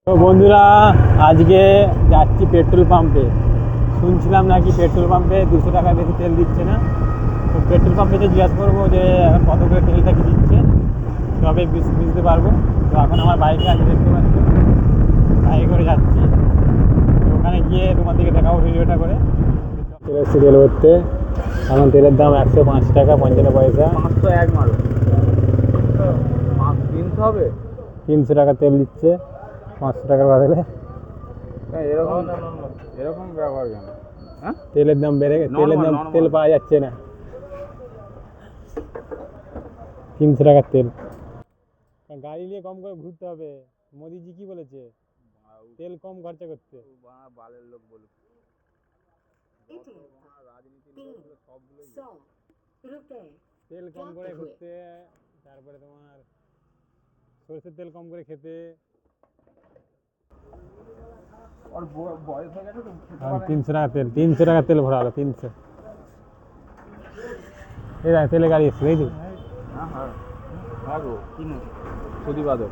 তো বন্ধুরা, আজকে যাচ্ছি পেট্রোল পাম্পে। শুনছিলাম নাকি পেট্রোল পাম্পে 200 টাকা বেশি তেল দিচ্ছে না। তো পেট্রোল পাম্পে যে জিজ্ঞাসা করবো যে এখন কত করে তেলটা কি দিচ্ছে, তবে বুঝতে পারবো। তো এখন আমার বাইকে আজকে দেখতে পাচ্ছি, বাইকে করে যাচ্ছি। তো ওখানে গিয়ে তোমাদেরকে দেখাবো ভিডিওটা করে। তেলের তেল ভরতে এখন তেলের দাম 105 টাকা 55 পয়সা। 501 মারো। 300 হবে? 300 টাকা তেল দিচ্ছে 500 টাকার বদলে। এরকম এরকম ব্যবহার কেন? হ্যাঁ, তেলের দাম বেড়ে গেছে, তেলের দাম Normal. তেল পাওয়া যাচ্ছে না। 300 টাকার তেল। গাড়ি নিয়ে কম করে ঘুরতে হবে। মোদিজি কি বলেছে? তেল কম খরচা করতে। বালের লোক বলুক। তেল কম করে ঘুরতে, তারপরে তোমার সরষের তেল কম করে খেতে। ওর বয়স হয়ে গেছে তো, 300 টাকা তেল, 300 টাকা তেল ভরা হলো 300। এই দেখ তেলের গাড়ি এসছে, দেখি। হ্যাঁ গো, কিনে প্রতিবাদক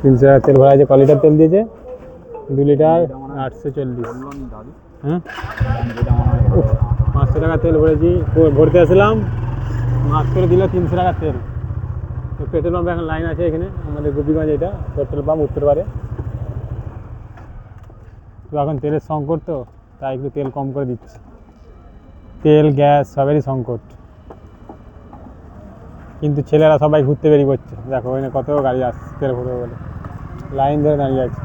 300 টাকা তেল ভরা আছে। ক লিটার তেল দিয়েছে? 2 লিটার 840। দাদু। হ্যাঁ, 500 টাকা তেল ভরেছি। ভরতে আসলাম, মাত্র দিল 300 টাকা তেল। তো পেট্রোল পাম্পে এখন লাইন আছে এখানে আমাদের গোপীগঞ্জ, এটা পেট্রোল পাম্প উত্তরপাড়ে। তো এখন তেলের সংকট, তো তাই একটু তেল কম করে দিচ্ছে। তেল গ্যাস সবেরই সংকট, কিন্তু ছেলেরা সবাই ঘুরতে বেরিয়ে পড়ছে। দেখো ওখানে কত গাড়ি আসছে তেল ভরবে বলে, লাইন ধরে দাঁড়িয়ে আছে।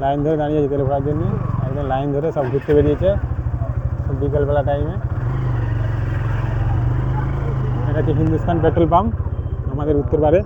লাইন ধরে দাঁড়িয়ে আছে তেল ভরার জন্য, একদম লাইন ধরে সব ঘুরতে বেরিয়েছে সব বিকেলবেলা টাইমে। এটা হচ্ছে হিন্দুস্তান পেট্রোল পাম্প আমাদের উত্তরপাড়ে।